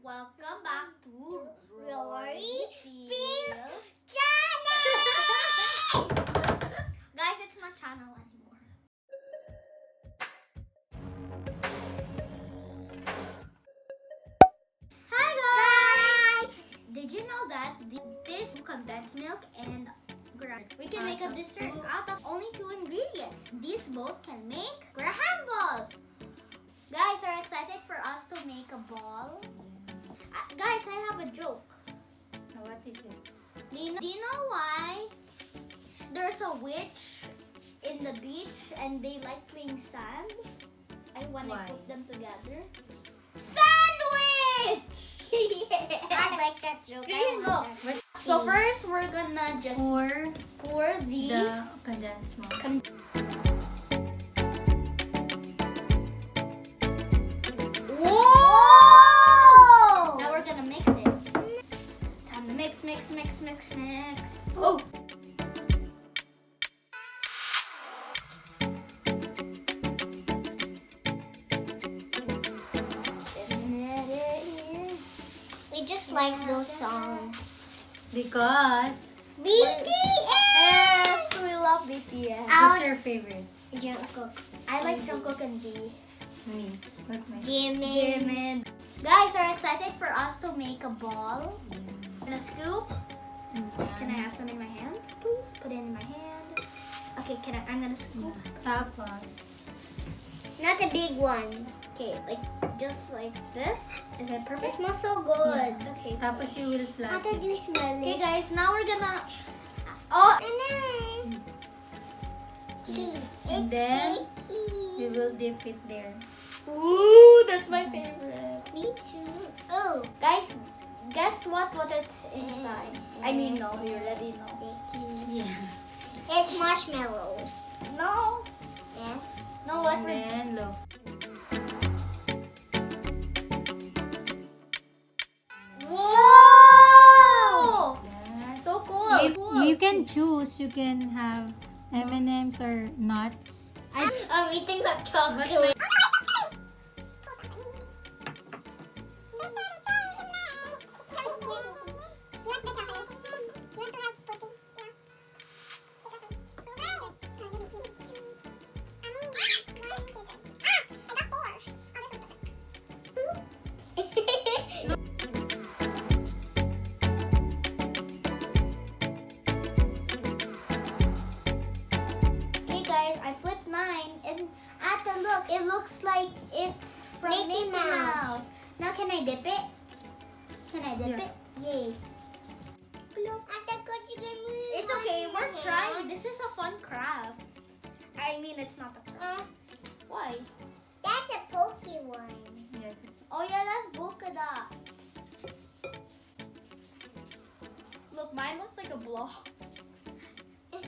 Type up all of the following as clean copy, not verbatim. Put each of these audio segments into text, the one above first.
Welcome back to Rory Feels channel. Guys, it's not channel anymore. Hi guys! Did you know that this condensed milk and we can make a dessert out of only 2 ingredients. These both can make graham balls. Guys, are excited for us to make a ball? Guys, I have a joke. What is it? Do you know why there's a witch in the beach and they like playing sand? I want to Why? put them together. Sandwich! I like that joke. See, look. So first, we're gonna just pour the condensed milk. Whoa! Now we're gonna mix it. Time to mix. Oh! We just like those songs. Because BTS. Yes, we love BTS. what's your favorite? Jungkook. I like Jungkook and V. Me. What's my Jimin. Guys, are excited for us to make a ball. And a scoop. Can I have some in my hands, please? Put it in my hand. Okay, I'm gonna scoop. Tapos. Not a big one. Okay, like just like this. Is it It perfect? smells so good. Okay. Tapos you will How flat did you smell Okay, it? guys, now we're gonna. Oh, And then we will dip it there. ooh, that's my favorite. Me too. Oh, Guys, guess what it's inside? I mean, no, you already know. sticky. Yeah. It's marshmallows. No, Yes. no, what And we're then look. Whoa! That. So cool. You can choose. You can have M&M's or nuts. I'm eating that chocolate. Okay, guys, I flipped mine, and look, it looks like it's from Mickey Mickey Mouse. Mouse. Now, can I dip it? Can I dip Yeah. it? Yay! It's okay. We're trying. This is a fun craft. I mean, it's not a craft. Why? That's a pokey one. Yeah, it's Oh yeah, that's polka dots. Look, mine looks like a block. Why?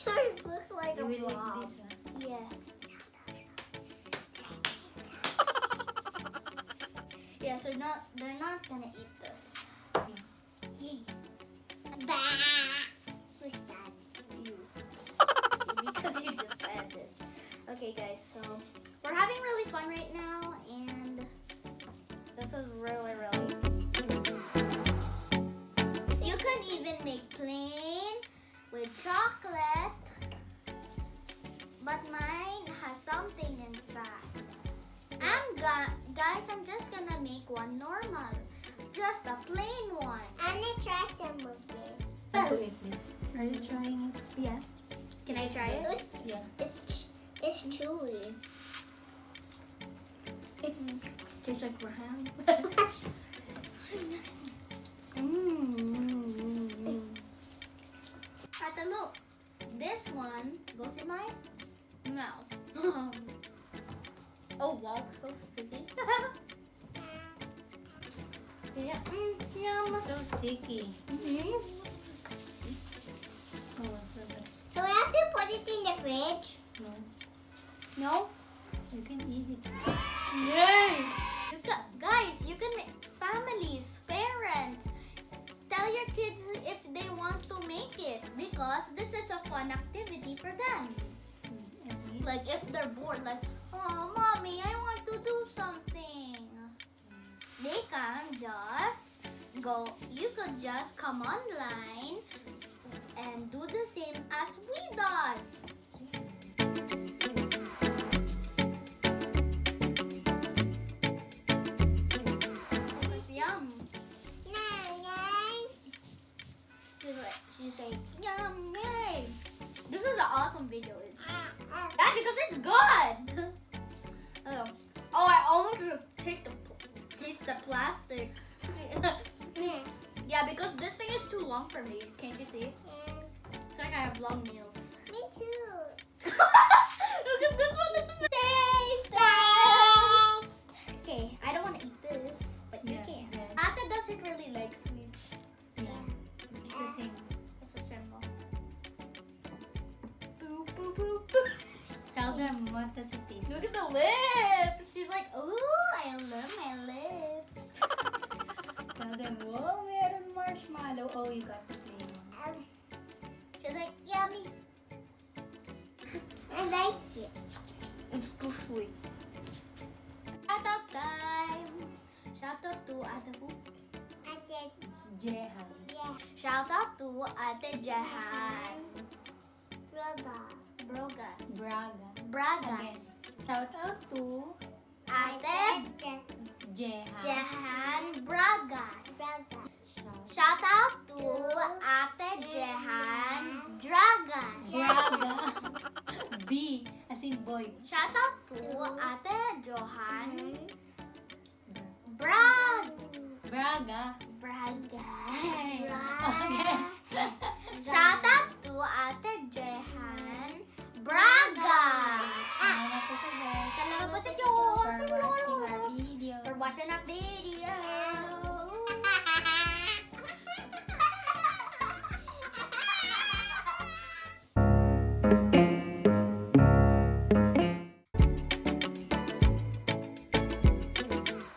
Yours looks like you a will eat blob. this. Yeah. Yeah, so they're not gonna eat this. Yay. Who's that? You. Because you just said it. Okay, guys, so we're having really fun right now, and this is really. You can even make plain with chocolate, but mine has something inside. Guys, I'm just gonna make one normal, just a plain one. I'm gonna try some of it. Want to eat this? Are you trying it? Yeah. Can I try it? Yeah. It's chewy. Tastes like graham. Ate, look. This one goes in my mouth. Oh wow, so sticky. Yeah. Yum. So sticky. Mm-hmm. Oh, so good. So we have to put it in the fridge. No, No? you can eat it. Yay! Guys, you can make families, parents, tell your kids if they want to make it because this is a fun activity for them. Like if they're bored, like, oh, mommy, I want to do something. They can just go, you could just come online and do the same as we does. Yum. She's saying, yum, yay. This is an awesome video. Yeah, because it's good. Oh, I almost taste the plastic. Yeah, because this thing is too long for me. Can't you see? It's like I have long nails. Me too. Look at this one. It's taste. Okay, I don't want to eat this, but you Yeah, can. yeah. Ate doesn't really like sweets. Yeah, it's the same. It's a symbol. Boop, boop, boop, boop. Tell them what does it taste. Look at the lips. She's like, ooh, I love my lips. Tell them, whoa, meron marshmallow. Oh, you got the flavor. She's like, yummy. I like it. It's too sweet. Shout out time. Shout out to Ate who? I did. Jehan. Yeah. Shout out to Ate Jahan. Brother. Brogas. Braga. Bragas. Again. Shout out to Ate Jehan. Jahan Bragas. Brother. Shout out to Ate Jahan Dragas. Braga. B as in boy. Shout out to Ate Johan Braga. Bragas. Okay. Shout out to Ate Jehan Braga. Salamat po sa guys. Salamat po sa For Diyos. watching our video. For watching our video.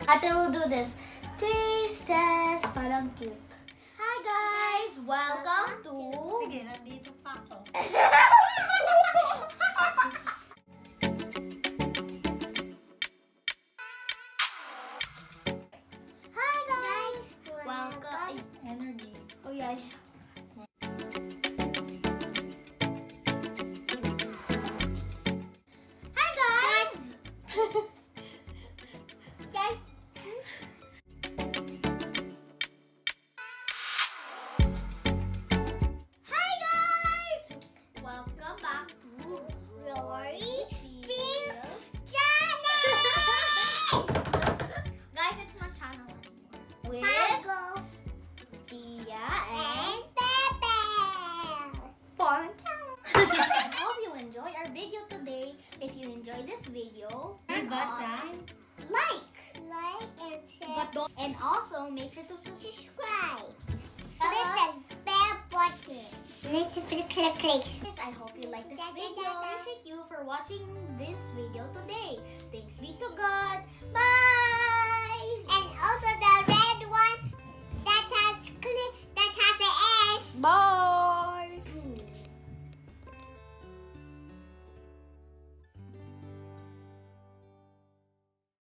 Ate will do this. Taste test. Parang cute. Hi guys! Welcome to... Sige, nandito pa ako. Hi guys! Welcome. Energy. Oh yeah. Hi guys! Guys. Hi guys! Welcome back to Rory Feels channel. Guys, it's not channel anymore. With Mango Tia and and Pepe. Paul. I hope you enjoy our video today. If you enjoy this video, turn Basa. on like. Like and share. But don't, and also make sure to subscribe. Subscribe. Tell Click us. the bell button. Next to click. Yes, I hope you like this video. Appreciate you for watching this video today. Thanks be to God. Bye. And also the